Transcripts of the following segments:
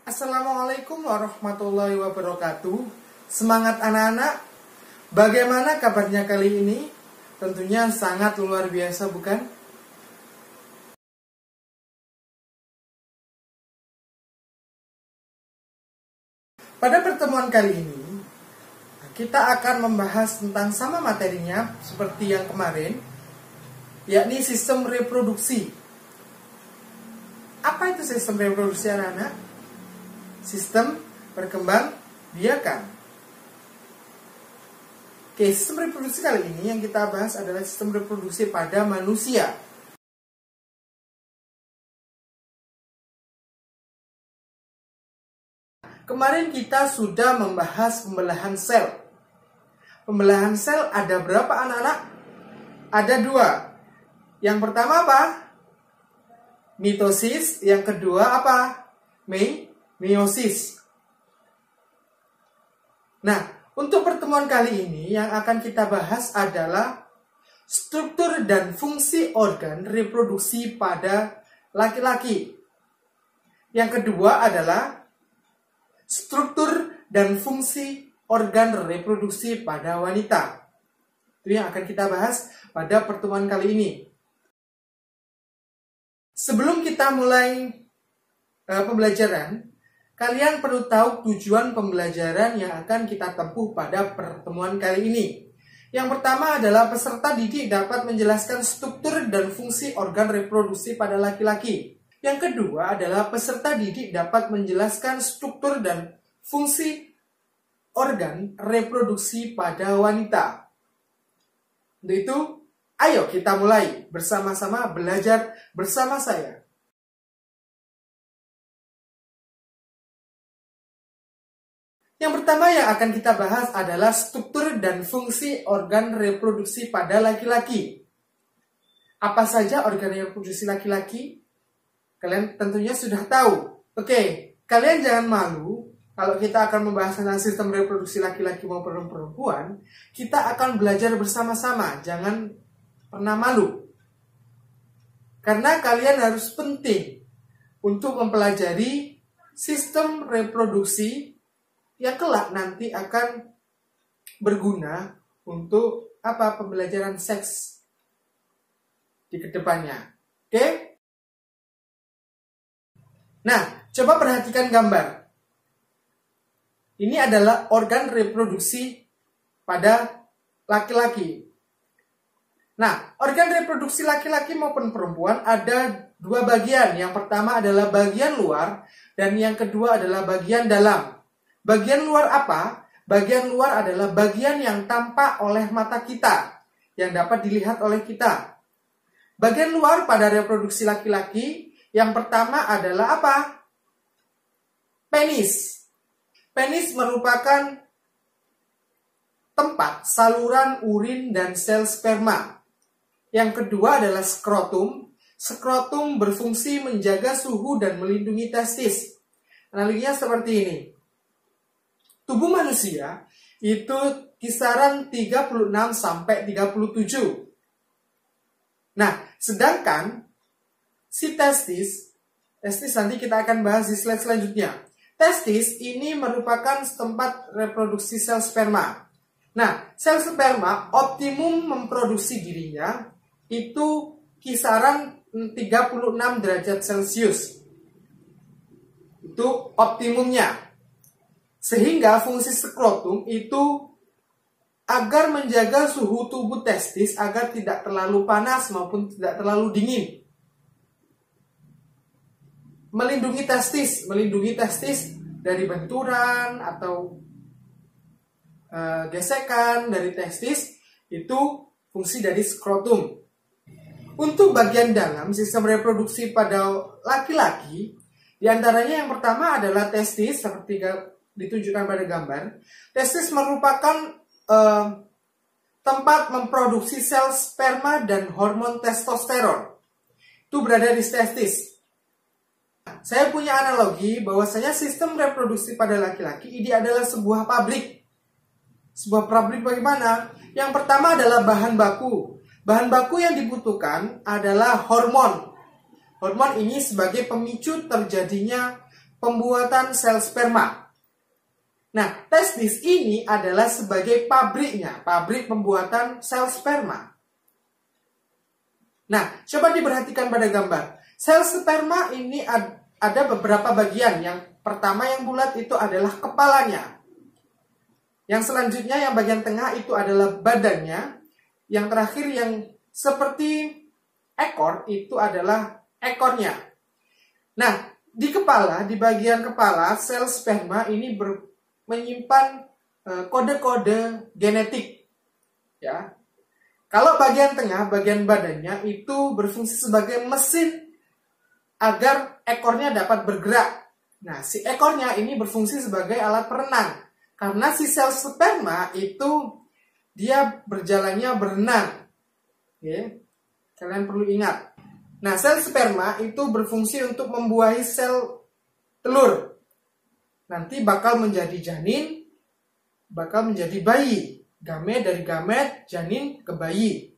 Assalamualaikum warahmatullahi wabarakatuh. Semangat anak-anak. Bagaimana kabarnya kali ini? Tentunya sangat luar biasa, bukan? Pada pertemuan kali ini kita akan membahas tentang sama materinya seperti yang kemarin, yakni sistem reproduksi. Apa itu sistem reproduksi, anak-anak? Sistem perkembangbiakan. Oke, sistem reproduksi kali ini yang kita bahas adalah sistem reproduksi pada manusia. Kemarin kita sudah membahas pembelahan sel. Pembelahan sel ada berapa, anak-anak? Ada dua. Yang pertama apa? Mitosis. Yang kedua apa? Meiosis. Nah, untuk pertemuan kali ini yang akan kita bahas adalah struktur dan fungsi organ reproduksi pada laki-laki. Yang kedua adalah struktur dan fungsi organ reproduksi pada wanita. Itu yang akan kita bahas pada pertemuan kali ini. Sebelum kita mulai pembelajaran, kalian perlu tahu tujuan pembelajaran yang akan kita tempuh pada pertemuan kali ini. Yang pertama adalah peserta didik dapat menjelaskan struktur dan fungsi organ reproduksi pada laki-laki. Yang kedua adalah peserta didik dapat menjelaskan struktur dan fungsi organ reproduksi pada wanita. Untuk itu, ayo kita mulai bersama-sama belajar bersama saya. Yang pertama yang akan kita bahas adalah struktur dan fungsi organ reproduksi pada laki-laki. Apa saja organ reproduksi laki-laki? Kalian tentunya sudah tahu. Oke, kalian jangan malu kalau kita akan membahas tentang sistem reproduksi laki-laki maupun perempuan. Kita akan belajar bersama-sama. Jangan pernah malu. Karena kalian harus penting untuk mempelajari sistem reproduksi yang kelak nanti akan berguna untuk pembelajaran seks di kedepannya. Oke? Nah, coba perhatikan gambar. Ini adalah organ reproduksi pada laki-laki. Nah, organ reproduksi laki-laki maupun perempuan ada dua bagian. Yang pertama adalah bagian luar dan yang kedua adalah bagian dalam. Bagian luar apa? Bagian luar adalah bagian yang tampak oleh mata kita, yang dapat dilihat oleh kita. Bagian luar pada reproduksi laki-laki, yang pertama adalah apa? Penis. Penis merupakan tempat saluran urin dan sel sperma. Yang kedua adalah skrotum. Skrotum berfungsi menjaga suhu dan melindungi testis. Analoginya seperti ini. Tubuh manusia itu kisaran 36 sampai 37. Nah, sedangkan si testis nanti kita akan bahas di slide selanjutnya. Testis ini merupakan tempat reproduksi sel sperma. Nah, sel sperma optimum memproduksi dirinya itu kisaran 36 derajat Celcius. Itu optimumnya. Sehingga fungsi skrotum itu agar menjaga suhu tubuh testis agar tidak terlalu panas maupun tidak terlalu dingin. Melindungi testis dari benturan atau gesekan dari testis, itu fungsi dari skrotum. Untuk bagian dalam sistem reproduksi pada laki-laki, diantaranya yang pertama adalah testis, seperti ditunjukkan pada gambar. Testis merupakan tempat memproduksi sel sperma dan hormon testosteron. Itu berada di testis. Saya punya analogi bahwasanya sistem reproduksi pada laki-laki ini adalah sebuah pabrik. Sebuah pabrik bagaimana? Yang pertama adalah bahan baku. Bahan baku yang dibutuhkan adalah hormon. Hormon ini sebagai pemicu terjadinya pembuatan sel sperma. Nah, testis ini adalah sebagai pabriknya, pabrik pembuatan sel sperma. Nah, coba diperhatikan pada gambar. Sel sperma ini ada beberapa bagian. Yang pertama yang bulat itu adalah kepalanya. Yang selanjutnya yang bagian tengah itu adalah badannya. Yang terakhir yang seperti ekor itu adalah ekornya. Nah, di kepala, di bagian kepala, sel sperma ini menyimpan kode-kode genetik. Ya. Kalau bagian tengah, bagian badannya itu berfungsi sebagai mesin agar ekornya dapat bergerak. Nah, si ekornya ini berfungsi sebagai alat perenang. Karena si sel sperma itu dia berjalannya berenang. Oke. Kalian perlu ingat. Nah, sel sperma itu berfungsi untuk membuahi sel telur. Nanti bakal menjadi janin, bakal menjadi bayi. Gamet dari gamet, janin ke bayi.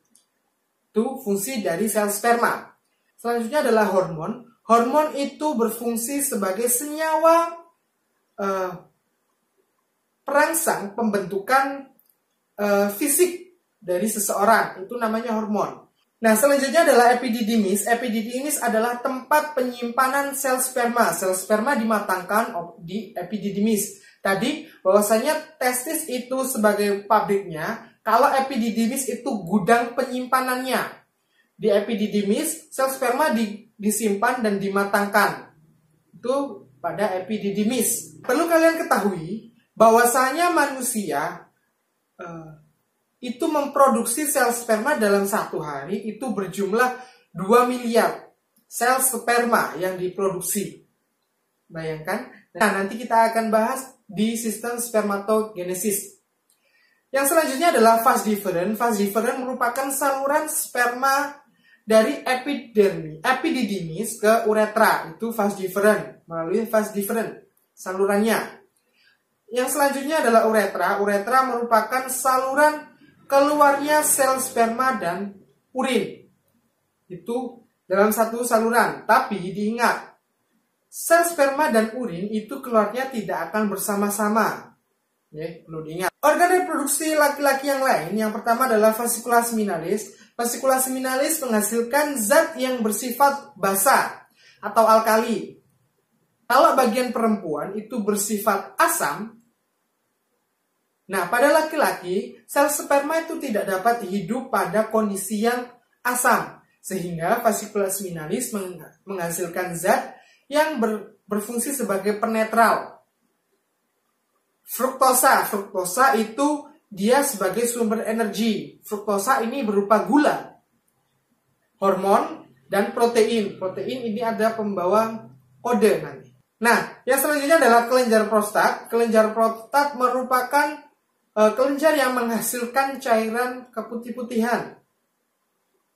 Itu fungsi dari sel sperma. Selanjutnya adalah hormon. Hormon itu berfungsi sebagai senyawa perangsang pembentukan fisik dari seseorang. Itu namanya hormon. Nah, selanjutnya adalah epididymis. Epididymis adalah tempat penyimpanan sel sperma. Sel sperma dimatangkan di epididymis. Tadi bahwasanya testis itu sebagai pabriknya, kalau epididymis itu gudang penyimpanannya. Di epididymis, sel sperma disimpan dan dimatangkan. Itu pada epididymis. Perlu kalian ketahui bahwasanya manusia itu memproduksi sel sperma dalam satu hari itu berjumlah 2 miliar sel sperma yang diproduksi. Bayangkan. Nah, nanti kita akan bahas di sistem spermatogenesis. Yang selanjutnya adalah vas different. Vas different merupakan saluran sperma dari epididymis ke uretra. Itu vas different, melalui vas different salurannya. Yang selanjutnya adalah uretra. Uretra merupakan saluran keluarnya sel sperma dan urin. Itu dalam satu saluran. Tapi diingat, sel sperma dan urin itu keluarnya tidak akan bersama-sama. Ya, perlu diingat. Organ reproduksi laki-laki yang lain, yang pertama adalah fascicula seminalis. Fascicula seminalis menghasilkan zat yang bersifat basa atau alkali. Kalau bagian perempuan itu bersifat asam. Nah, pada laki-laki, sel sperma itu tidak dapat hidup pada kondisi yang asam. Sehingga fascicula seminalis menghasilkan zat yang berfungsi sebagai penetral. Fruktosa. Fruktosa itu dia sebagai sumber energi. Fruktosa ini berupa gula, hormon, dan protein. Protein ini ada pembawa kode nanti. Nah, yang selanjutnya adalah kelenjar prostat. Kelenjar prostat merupakan kelenjar yang menghasilkan cairan keputih-putihan.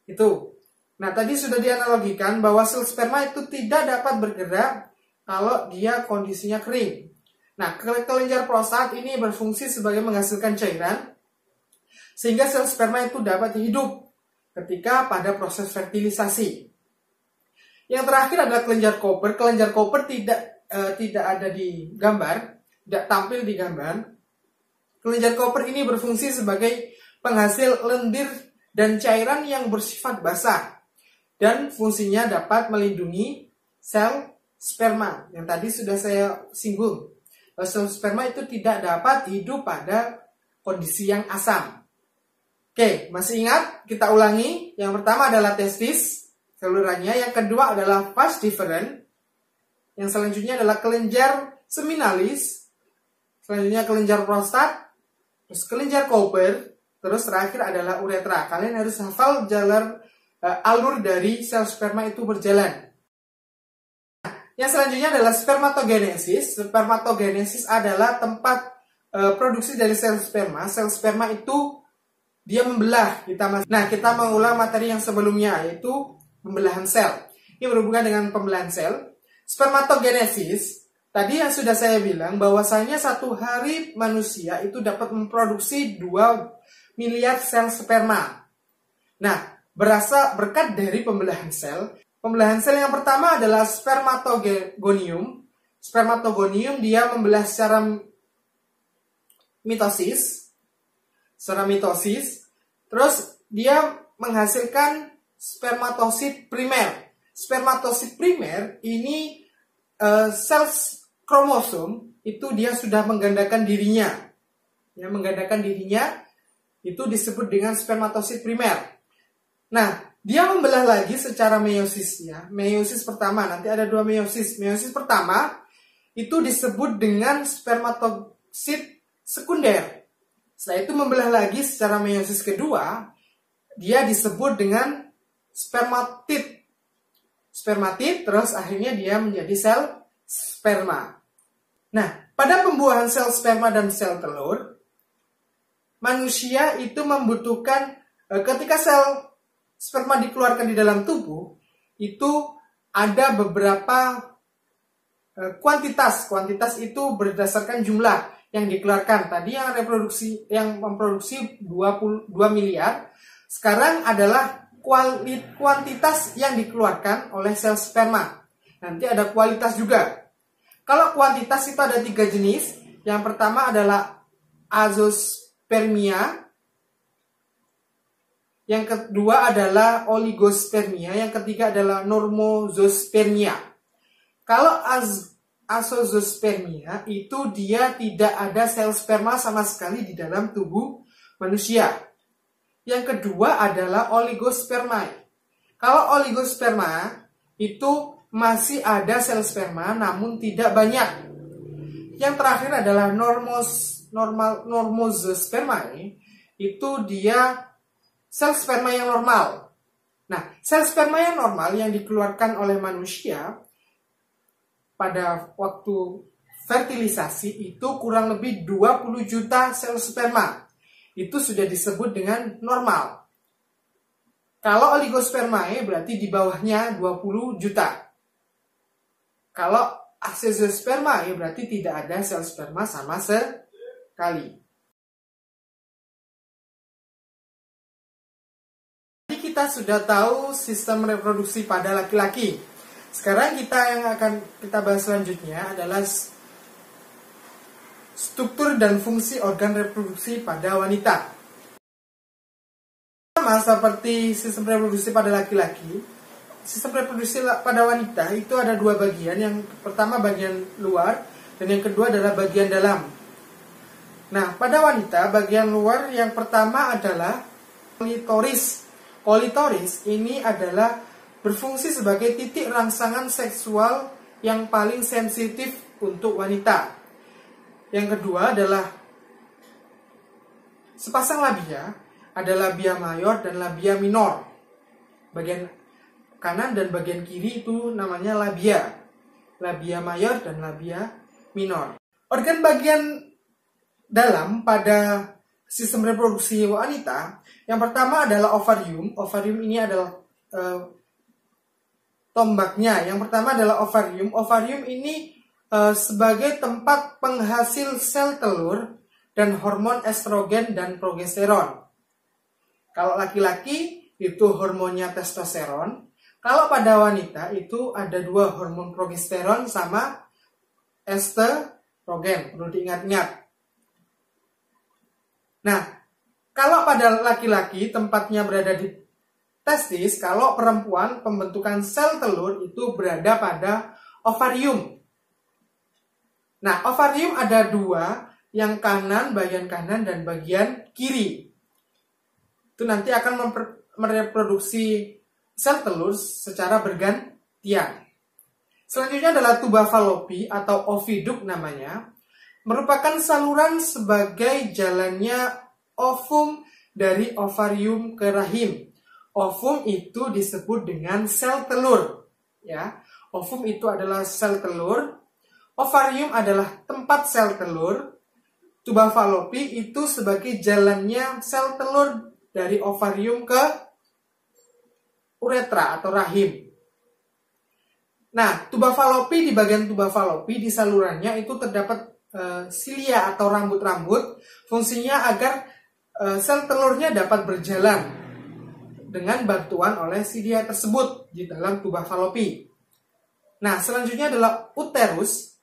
Itu. Nah, tadi sudah dianalogikan bahwa sel sperma itu tidak dapat bergerak kalau dia kondisinya kering. Nah, kelenjar prostat ini berfungsi sebagai menghasilkan cairan sehingga sel sperma itu dapat hidup ketika pada proses fertilisasi. Yang terakhir adalah kelenjar Cooper. Kelenjar Cooper tidak ada di gambar, tidak tampil di gambar. Kelenjar Cooper ini berfungsi sebagai penghasil lendir dan cairan yang bersifat basah. Dan fungsinya dapat melindungi sel sperma. Yang tadi sudah saya singgung. Sel sperma itu tidak dapat hidup pada kondisi yang asam. Oke, masih ingat? Kita ulangi. Yang pertama adalah testis, salurannya. Yang kedua adalah vas different. Yang selanjutnya adalah kelenjar seminalis. Selanjutnya kelenjar prostat. Terus kelenjar Cooper. Terus terakhir adalah uretra. Kalian harus hafal alur dari sel sperma itu berjalan. Yang selanjutnya adalah spermatogenesis. Spermatogenesis adalah tempat produksi dari sel sperma. Sel sperma itu dia membelah. Kita mengulang materi yang sebelumnya, yaitu pembelahan sel. Ini berhubungan dengan pembelahan sel. Spermatogenesis, tadi yang sudah saya bilang bahwasanya satu hari manusia itu dapat memproduksi 2 miliar sel sperma. Nah, berkat dari pembelahan sel. Pembelahan sel yang pertama adalah spermatogonium. spermatogonium dia membelah secara mitosis, terus dia menghasilkan spermatosit primer. Spermatosit primer ini sel kromosom itu dia sudah menggandakan dirinya. Ya, menggandakan dirinya itu disebut dengan spermatosit primer. Nah, dia membelah lagi secara meiosis ya. Meiosis pertama, nanti ada dua meiosis. Meiosis pertama itu disebut dengan spermatosit sekunder. Setelah itu membelah lagi secara meiosis kedua, dia disebut dengan spermatid. Spermatid, terus akhirnya dia menjadi sel sperma. Nah, pada pembuahan sel sperma dan sel telur, manusia itu membutuhkan, ketika sel sperma dikeluarkan di dalam tubuh, itu ada beberapa kuantitas. Kuantitas itu berdasarkan jumlah yang dikeluarkan. Tadi yang memproduksi 22 miliar, sekarang adalah kuantitas yang dikeluarkan oleh sel sperma. Nanti ada kualitas juga. Kalau kuantitas itu ada 3 jenis. Yang pertama adalah azospermia. Yang kedua adalah oligospermia. Yang ketiga adalah normozospermia. Kalau azospermia itu dia tidak ada sel sperma sama sekali di dalam tubuh manusia. Yang kedua adalah oligosperma. Kalau oligosperma itu masih ada sel sperma namun tidak banyak. Yang terakhir adalah normozosperma. Itu dia sel sperma yang normal. Nah, sel sperma yang normal yang dikeluarkan oleh manusia pada waktu fertilisasi itu kurang lebih 20 juta sel sperma. Itu sudah disebut dengan normal. Kalau oligosperma berarti di bawahnya 20 juta. Kalau azosperma berarti tidak ada sel sperma sama sekali. Jadi kita sudah tahu sistem reproduksi pada laki-laki. Sekarang yang akan kita bahas selanjutnya adalah struktur dan fungsi organ reproduksi pada wanita. Sama seperti sistem reproduksi pada laki-laki, sistem reproduksi pada wanita itu ada 2 bagian. Yang pertama bagian luar dan yang kedua adalah bagian dalam. Nah, pada wanita bagian luar yang pertama adalah klitoris. Klitoris ini adalah berfungsi sebagai titik rangsangan seksual yang paling sensitif untuk wanita. Yang kedua adalah sepasang labia, ada labia mayor dan labia minor. Bagian kanan dan bagian kiri itu namanya labia. Labia mayor dan labia minor. Organ bagian dalam pada sistem reproduksi wanita, yang pertama adalah ovarium. Ovarium ini adalah tombaknya. Yang pertama adalah ovarium. Ovarium ini sebagai tempat penghasil sel telur dan hormon estrogen dan progesteron. Kalau laki-laki itu hormonnya testosteron. Kalau pada wanita itu ada 2 hormon progesteron sama estrogen. Perlu diingat-ingat. Nah, kalau pada laki-laki tempatnya berada di testis, kalau perempuan pembentukan sel telur itu berada pada ovarium. Nah, ovarium ada 2, yang kanan, bagian kanan dan bagian kiri. Itu nanti akan mereproduksi sel telur secara bergantian. Selanjutnya adalah tuba Fallopi atau oviduk namanya. Merupakan saluran sebagai jalannya ovum dari ovarium ke rahim. Ovum itu disebut dengan sel telur. Ya, ovum itu adalah sel telur. Ovarium adalah tempat sel telur. Tuba Fallopi itu sebagai jalannya sel telur dari ovarium ke uretra atau rahim. Nah, tuba Fallopi, di bagian tuba Fallopi di salurannya itu terdapat silia atau rambut-rambut. Fungsinya agar sel telurnya dapat berjalan dengan bantuan oleh silia tersebut di dalam tuba Fallopi. Nah, selanjutnya adalah uterus.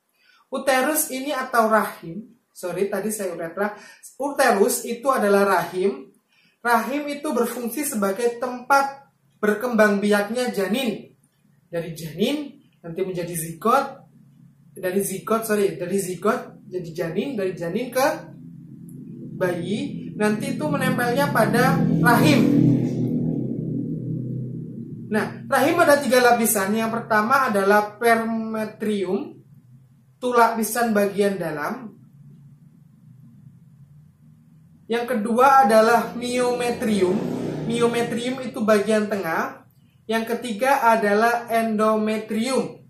Uterus ini atau rahim, sorry tadi saya udah uterus itu adalah rahim. Rahim itu berfungsi sebagai tempat berkembang biaknya janin. Dari janin nanti menjadi zigot, dari zigot jadi janin, dari janin ke bayi, nanti itu menempelnya pada rahim. Nah, rahim ada 3 lapisan. Yang pertama adalah permetrium, itu lapisan bagian dalam. Yang kedua adalah myometrium. Myometrium itu bagian tengah. Yang ketiga adalah endometrium.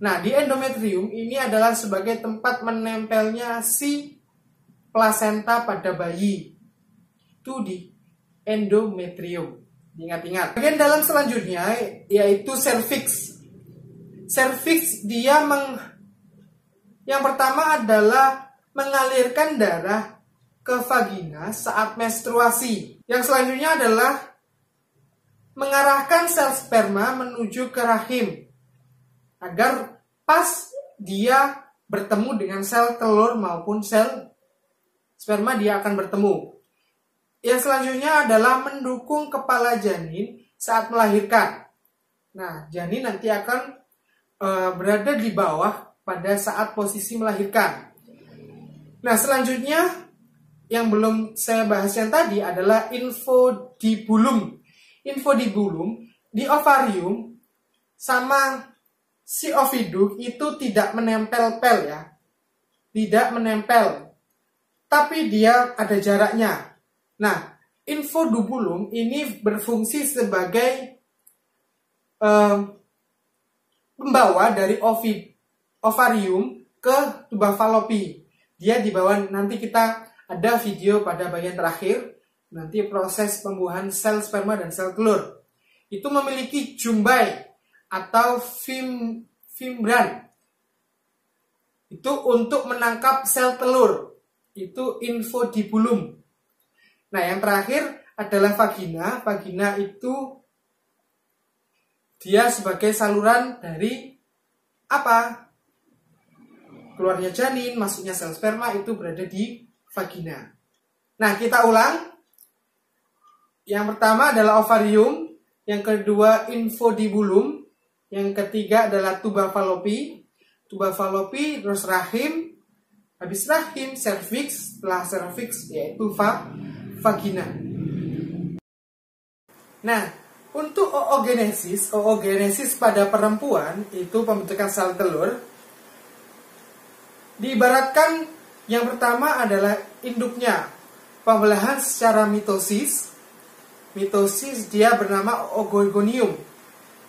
Nah, di endometrium ini adalah sebagai tempat menempelnya si plasenta pada bayi. Itu di endometrium. Ingat-ingat. Bagian dalam selanjutnya yaitu cervix. Cervix dia yang pertama adalah mengalirkan darah ke vagina saat menstruasi. Yang selanjutnya adalah mengarahkan sel sperma menuju ke rahim agar pas dia bertemu dengan sel telur maupun sel sperma dia akan bertemu. Yang selanjutnya adalah mendukung kepala janin saat melahirkan. Nah, janin nanti akan berada di bawah pada saat posisi melahirkan. Nah, selanjutnya yang belum saya bahas yang tadi adalah infodibulum. Infodibulum di ovarium sama si oviduk itu tidak menempel-pel ya. Tidak menempel. Tapi dia ada jaraknya. Nah, infodibulum ini berfungsi sebagai pembawa dari ovarium ke tuba falopi. Dia di bawah, nanti kita ada video pada bagian terakhir. Nanti proses pembuahan sel sperma dan sel telur. Itu memiliki jumbai atau fimbran. Itu untuk menangkap sel telur. Itu infodibulum. Nah, yang terakhir adalah vagina. Vagina itu dia sebagai saluran dari apa? Keluarnya janin, masuknya sel sperma itu berada di vagina. Nah, kita ulang. Yang pertama adalah ovarium, yang kedua infodibulum, yang ketiga adalah tuba falopi, terus rahim, habis rahim cervix, setelah cervix yaitu vagina. Nah, untuk oogenesis pada perempuan itu pembentukan sel telur, diibaratkan yang pertama adalah induknya, pembelahan secara mitosis. Mitosis dia bernama oogonium.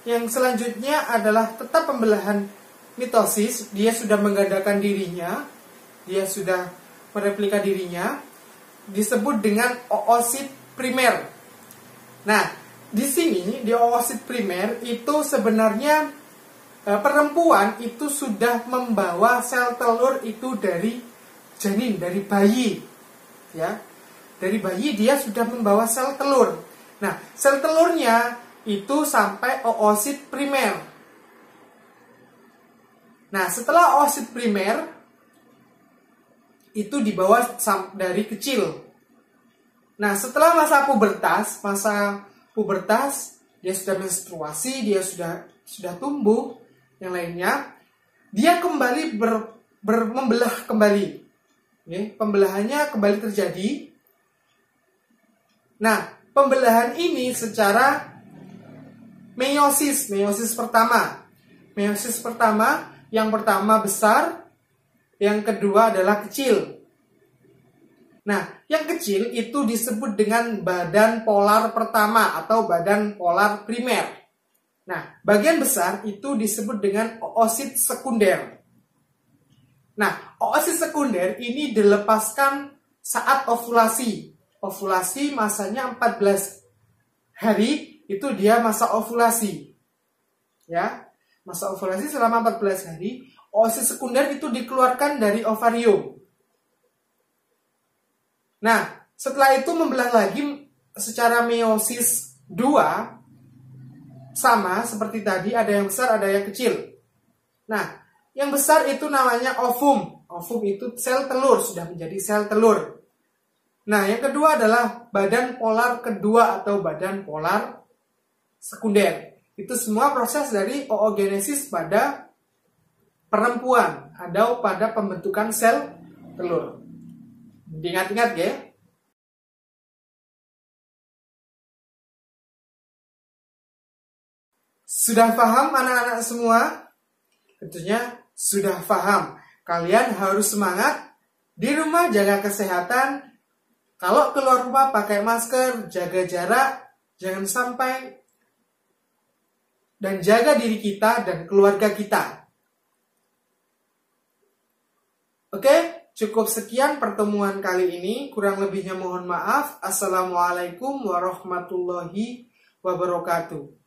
Yang selanjutnya adalah tetap pembelahan mitosis, dia sudah menggandakan dirinya, dia sudah mereplika dirinya, disebut dengan oosit primer. Nah, di sini di oosit primer itu sebenarnya perempuan itu sudah membawa sel telur itu dari janin, dari bayi. Ya. Dari bayi dia sudah membawa sel telur. Nah, sel telurnya itu sampai oosit primer. Nah, setelah oosit primer itu dibawa dari kecil. Nah, setelah masa pubertas, dia sudah menstruasi, dia sudah tumbuh, yang lainnya, dia kembali membelah kembali. Oke, pembelahannya kembali terjadi. Nah, pembelahan ini secara meiosis pertama. Meiosis pertama, yang pertama besar, yang kedua adalah kecil. Nah, yang kecil itu disebut dengan badan polar pertama atau badan polar primer. Nah, bagian besar itu disebut dengan oosit sekunder. Nah, oosit sekunder ini dilepaskan saat ovulasi. Ovulasi masanya 14 hari, itu dia masa ovulasi. Ya, masa ovulasi selama 14 hari, oosit sekunder itu dikeluarkan dari ovarium. Nah, setelah itu membelah lagi secara meiosis 2, sama seperti tadi, ada yang besar, ada yang kecil. Nah, Yang besar itu namanya ovum. Ovum itu sel telur, sudah menjadi sel telur. Nah, yang kedua adalah badan polar kedua atau badan polar sekunder. Itu semua proses dari oogenesis pada perempuan atau pada pembentukan sel telur. Diingat-ingat ya. Sudah paham anak-anak semua? Tentunya sudah paham. Kalian harus semangat. Di rumah jaga kesehatan. Kalau keluar rumah pakai masker, jaga jarak, jangan sampai. Dan jaga diri kita dan keluarga kita. Oke, cukup sekian pertemuan kali ini. Kurang lebihnya mohon maaf. Assalamualaikum warahmatullahi wabarakatuh.